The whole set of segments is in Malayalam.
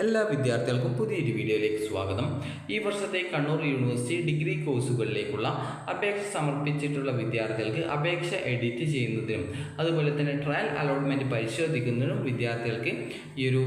എല്ലാ വിദ്യാർത്ഥികൾക്കും പുതിയൊരു വീഡിയോയിലേക്ക് സ്വാഗതം. ഈ വർഷത്തെ കണ്ണൂർ യൂണിവേഴ്സിറ്റി ഡിഗ്രി കോഴ്സുകളിലേക്കുള്ള അപേക്ഷ സമർപ്പിച്ചിട്ടുള്ള വിദ്യാർത്ഥികൾക്ക് അപേക്ഷ എഡിറ്റ് ചെയ്യുന്നതിനും അതുപോലെ തന്നെ ട്രയൽ അലോട്ട്മെൻറ്റ് പരിശോധിക്കുന്നതിനും വിദ്യാർത്ഥികൾക്ക് ഈ ഒരു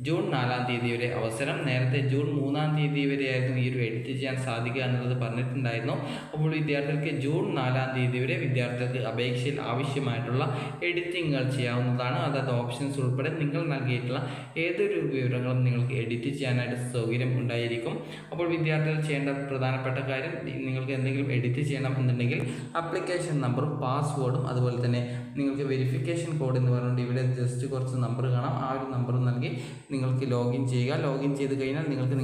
ജൂൺ 4-ാം തീയതി വരെ അവസരം. നേരത്തെ ജൂൺ 3-ാം തീയതി വരെയായിരുന്നു ഈ ഒരു എഡിറ്റ് ചെയ്യാൻ സാധിക്കുക എന്നുള്ളത് പറഞ്ഞിട്ടുണ്ടായിരുന്നു. അപ്പോൾ വിദ്യാർത്ഥികൾക്ക് ജൂൺ 4-ാം തീയതി വരെ വിദ്യാർത്ഥികൾക്ക് അപേക്ഷയിൽ ആവശ്യമായിട്ടുള്ള എഡിറ്റിങ്ങുകൾ ചെയ്യാവുന്നതാണ്. അതായത് ഓപ്ഷൻസ് ഉൾപ്പെടെ നിങ്ങൾ നൽകിയിട്ടുള്ള ഏതൊരു വിവരങ്ങളും നിങ്ങൾക്ക് എഡിറ്റ് ചെയ്യാനായിട്ട് സൗകര്യം ഉണ്ടായിരിക്കും. അപ്പോൾ വിദ്യാർത്ഥികൾ ചെയ്യേണ്ട പ്രധാനപ്പെട്ട കാര്യം, നിങ്ങൾക്ക് എന്തെങ്കിലും എഡിറ്റ് ചെയ്യണം എന്നുണ്ടെങ്കിൽ ആപ്ലിക്കേഷൻ നമ്പറും പാസ്വേഡും അതുപോലെ തന്നെ നിങ്ങൾക്ക് വെരിഫിക്കേഷൻ കോഡ് എന്ന് പറഞ്ഞുകൊണ്ട് ഇവിടെ ജസ്റ്റ് കുറച്ച് നമ്പർ കാണാം. ആ ഒരു നമ്പർ നൽകി നിങ്ങൾക്ക് ലോഗിൻ ചെയ്യുക. ലോഗിൻ ചെയ്ത് കഴിഞ്ഞാൽ നിങ്ങൾക്ക്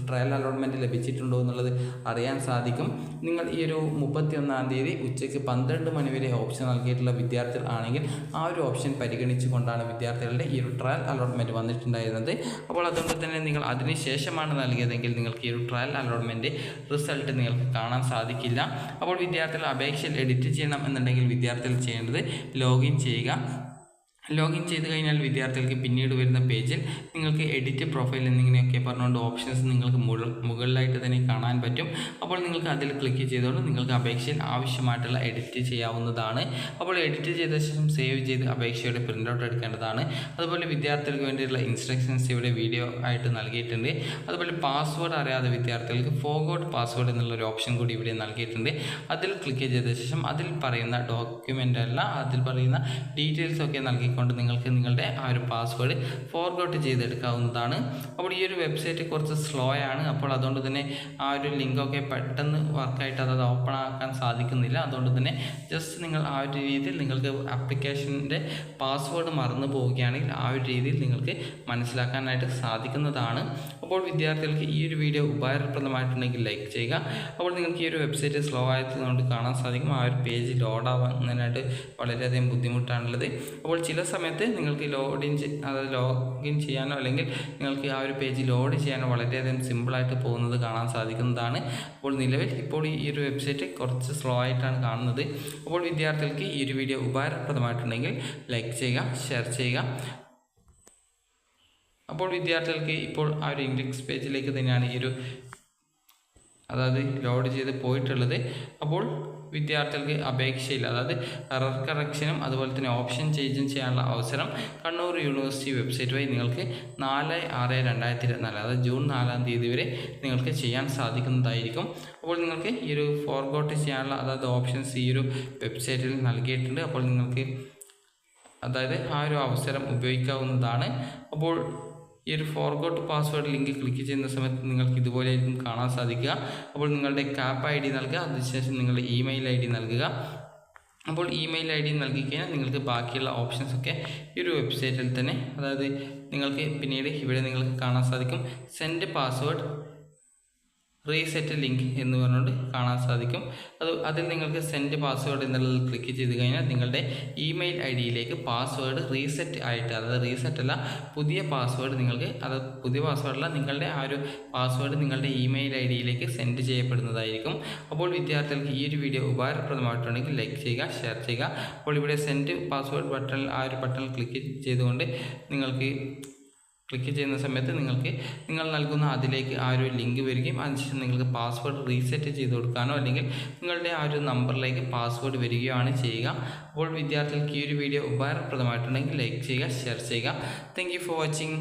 ട്രയൽ അലോട്ട്മെൻറ്റ് ലഭിച്ചിട്ടുണ്ടോ എന്നുള്ളത് അറിയാൻ സാധിക്കും. നിങ്ങൾ ഈ ഒരു 31-ാം തീയതി ഉച്ചയ്ക്ക് 12 മണി വരെ ഓപ്ഷൻ നൽകിയിട്ടുള്ള വിദ്യാർത്ഥികൾ ആണെങ്കിൽ ആ ഒരു ഓപ്ഷൻ പരിഗണിച്ചുകൊണ്ടാണ് വിദ്യാർത്ഥികളുടെ ഈ ഒരു ട്രയൽ അലോട്ട്മെൻറ്റ് വന്നിട്ടുണ്ടായിരുന്നത്. അപ്പോൾ അതുകൊണ്ട് തന്നെ നിങ്ങൾ അതിന് ശേഷമാണ് നൽകിയതെങ്കിൽ നിങ്ങൾക്ക് ഈ ഒരു ട്രയൽ അലോട്ട്മെൻറ്റ് റിസൾട്ട് നിങ്ങൾക്ക് കാണാൻ സാധിക്കില്ല. അപ്പോൾ വിദ്യാർത്ഥികൾ അപേക്ഷയിൽ എഡിറ്റ് ചെയ്യണം എന്നുണ്ടെങ്കിൽ വിദ്യാർത്ഥികൾ ചെയ്യേണ്ടത് ലോഗിൻ ചെയ്യുക. ലോഗിൻ ചെയ്ത് കഴിഞ്ഞാൽ വിദ്യാർത്ഥികൾക്ക് പിന്നീട് വരുന്ന പേജിൽ നിങ്ങൾക്ക് എഡിറ്റ് പ്രൊഫൈൽ എന്നിങ്ങനെയൊക്കെ പറഞ്ഞുകൊണ്ട് ഓപ്ഷൻസ് നിങ്ങൾക്ക് മുകളിലായിട്ട് തന്നെ കാണാൻ പറ്റും. അപ്പോൾ നിങ്ങൾക്ക് അതിൽ ക്ലിക്ക് ചെയ്തുകൊണ്ട് നിങ്ങൾക്ക് അപേക്ഷയിൽ ആവശ്യമായിട്ടുള്ള എഡിറ്റ് ചെയ്യാവുന്നതാണ്. അപ്പോൾ എഡിറ്റ് ചെയ്ത ശേഷം സേവ് ചെയ്ത് അപേക്ഷയുടെ പ്രിൻ്റ് ഔട്ട് എടുക്കേണ്ടതാണ്. അതുപോലെ വിദ്യാർത്ഥികൾക്ക് വേണ്ടിയുള്ള ഇൻസ്ട്രക്ഷൻസ് ഇവിടെ വീഡിയോ ആയിട്ട് നൽകിയിട്ടുണ്ട്. അതുപോലെ പാസ്വേഡ് അറിയാതെ വിദ്യാർത്ഥികൾക്ക് ഫോർഗോട്ട് പാസ്വേഡ് എന്നുള്ളൊരു ഓപ്ഷൻ കൂടി ഇവിടെ നൽകിയിട്ടുണ്ട്. അതിൽ ക്ലിക്ക് ചെയ്ത ശേഷം അതിൽ പറയുന്ന ഡോക്യുമെൻ്റ് അല്ല, അതിൽ പറയുന്ന ഡീറ്റെയിൽസ് ഒക്കെ നൽകി നിങ്ങൾക്ക് നിങ്ങളുടെ ആ ഒരു പാസ്വേഡ് ഫോർഗോട്ട് ചെയ്തെടുക്കാവുന്നതാണ്. അപ്പോൾ ഈ ഒരു വെബ്സൈറ്റ് കുറച്ച് സ്ലോ ആണ്. അപ്പോൾ അതുകൊണ്ട് തന്നെ ആ ഒരു ലിങ്കൊക്കെ പെട്ടെന്ന് വർക്കായിട്ട് അത് ഓപ്പൺ ആക്കാൻ സാധിക്കുന്നില്ല. അതുകൊണ്ട് തന്നെ ജസ്റ്റ് നിങ്ങൾ ആ ഒരു രീതിയിൽ നിങ്ങൾക്ക് ആപ്ലിക്കേഷൻ്റെ പാസ്വേഡ് മറന്നു പോവുകയാണെങ്കിൽ ആ ഒരു രീതിയിൽ നിങ്ങൾക്ക് മനസ്സിലാക്കാനായിട്ട് സാധിക്കുന്നതാണ്. അപ്പോൾ വിദ്യാർത്ഥികൾക്ക് ഈ ഒരു വീഡിയോ ഉപകാരപ്രദമായിട്ടുണ്ടെങ്കിൽ ലൈക്ക് ചെയ്യുക. അപ്പോൾ നിങ്ങൾക്ക് ഈ ഒരു വെബ്സൈറ്റ് സ്ലോ ആയതുകൊണ്ട് കാണാൻ സാധിക്കും ആ ഒരു പേജ് ലോഡ് ആവാനായിട്ട് വളരെയധികം ബുദ്ധിമുട്ടാണുള്ളത്. അപ്പോൾ ചില സമയത്ത് നിങ്ങൾക്ക് ലോഗിൻ ചെയ്യാനോ അല്ലെങ്കിൽ നിങ്ങൾക്ക് ആ ഒരു പേജ് ലോഡ് ചെയ്യാനോ വളരെയധികം സിമ്പിളായിട്ട് പോകുന്നത് കാണാൻ സാധിക്കുന്നതാണ്. അപ്പോൾ നിലവിൽ ഇപ്പോൾ ഈ ഒരു വെബ്സൈറ്റ് കുറച്ച് സ്ലോ ആയിട്ടാണ് കാണുന്നത്. അപ്പോൾ വിദ്യാർത്ഥികൾക്ക് ഈ ഒരു വീഡിയോ ഉപകാരപ്രദമായിട്ടുണ്ടെങ്കിൽ ലൈക്ക് ചെയ്യുക, ഷെയർ ചെയ്യുക. അപ്പോൾ വിദ്യാർത്ഥികൾക്ക് ഇപ്പോൾ ആ ഒരു ഇൻഡെക്സ് പേജിലേക്ക് തന്നെയാണ് ഈ ഒരു ലോഡ് ചെയ്ത് പോയിട്ടുള്ളത്. അപ്പോൾ വിദ്യാർത്ഥികൾക്ക് അപേക്ഷയിൽ എറർ കറക്ഷനും അതുപോലെ തന്നെ ഓപ്ഷൻ ചേഞ്ചും ചെയ്യാനുള്ള അവസരം കണ്ണൂർ യൂണിവേഴ്സിറ്റി വെബ്സൈറ്റ് വഴി നിങ്ങൾക്ക് 4/6/2024 ജൂൺ 4-ാം തീയതി വരെ നിങ്ങൾക്ക് ചെയ്യാൻ സാധിക്കുന്നതായിരിക്കും. അപ്പോൾ നിങ്ങൾക്ക് ഈ ഒരു ഫോർഗോട്ട് ചെയ്യാനുള്ള ഓപ്ഷൻസ് ഈ ഒരു വെബ്സൈറ്റിൽ നൽകിയിട്ടുണ്ട്. അപ്പോൾ നിങ്ങൾക്ക് ആ ഒരു അവസരം ഉപയോഗിക്കാവുന്നതാണ്. അപ്പോൾ ഈ ഒരു ഫോർഗോട്ട് പാസ്വേഡ് ലിങ്ക് ക്ലിക്ക് ചെയ്യുന്ന സമയത്ത് നിങ്ങൾക്ക് ഇതുപോലെയായിരിക്കും കാണാൻ സാധിക്കുക. അപ്പോൾ നിങ്ങളുടെ CAP ID നൽകുക, അതിനുശേഷം നിങ്ങളുടെ ഇമെയിൽ ID നൽകുക. അപ്പോൾ ഇമെയിൽ ID നൽകി കഴിഞ്ഞാൽ നിങ്ങൾക്ക് ബാക്കിയുള്ള ഓപ്ഷൻസൊക്കെ ഈ ഒരു വെബ്സൈറ്റിൽ തന്നെ നിങ്ങൾക്ക് പിന്നീട് ഇവിടെ നിങ്ങൾക്ക് കാണാൻ സാധിക്കും സെൻഡ് പാസ്വേഡ് റീസെറ്റ് ലിങ്ക് എന്ന് പറഞ്ഞുകൊണ്ട് കാണാൻ സാധിക്കും. അതിൽ നിങ്ങൾക്ക് സെൻഡ് പാസ്വേഡ് എന്നുള്ളത് ക്ലിക്ക് ചെയ്ത് കഴിഞ്ഞാൽ നിങ്ങളുടെ ഇമെയിൽ IDയിലേക്ക് പാസ്വേഡ് റീസെറ്റ് ആയിട്ട് റീസെറ്റ് അല്ല, പുതിയ പാസ്വേഡ് നിങ്ങൾക്ക് പുതിയ പാസ്വേഡല്ല, നിങ്ങളുടെ ആ ഒരു പാസ്വേഡ് നിങ്ങളുടെ ഇമെയിൽ IDയിലേക്ക് സെൻഡ് ചെയ്യപ്പെടുന്നതായിരിക്കും. അപ്പോൾ വിദ്യാർത്ഥികൾക്ക് ഈ ഒരു വീഡിയോ ഉപകാരപ്രദമായിട്ടുണ്ടെങ്കിൽ ലൈക്ക് ചെയ്യുക, ഷെയർ ചെയ്യുക. അപ്പോൾ ഇവിടെ സെൻഡ് പാസ്വേഡ് ബട്ടൺ ആ ഒരു ബട്ടൺ ക്ലിക്ക് ചെയ്തുകൊണ്ട് നിങ്ങൾക്ക് ക്ലിക്ക് ചെയ്യുന്ന സമയത്ത് നിങ്ങൾ നൽകുന്ന അതിലേക്ക് ആ ഒരു ലിങ്ക് വരികയും അതിനുശേഷം നിങ്ങൾക്ക് പാസ്വേഡ് റീസെറ്റ് ചെയ്ത് കൊടുക്കാനോ അല്ലെങ്കിൽ നിങ്ങളുടെ ആ ഒരു നമ്പറിലേക്ക് പാസ്വേഡ് വരികയാണ് ചെയ്യുക. അപ്പോൾ വിദ്യാർത്ഥികൾക്ക് ഈ ഒരു വീഡിയോ ഉപകാരപ്രദമായിട്ടുണ്ടെങ്കിൽ ലൈക്ക് ചെയ്യുക, ഷെയർ ചെയ്യുക. Thank you for watching.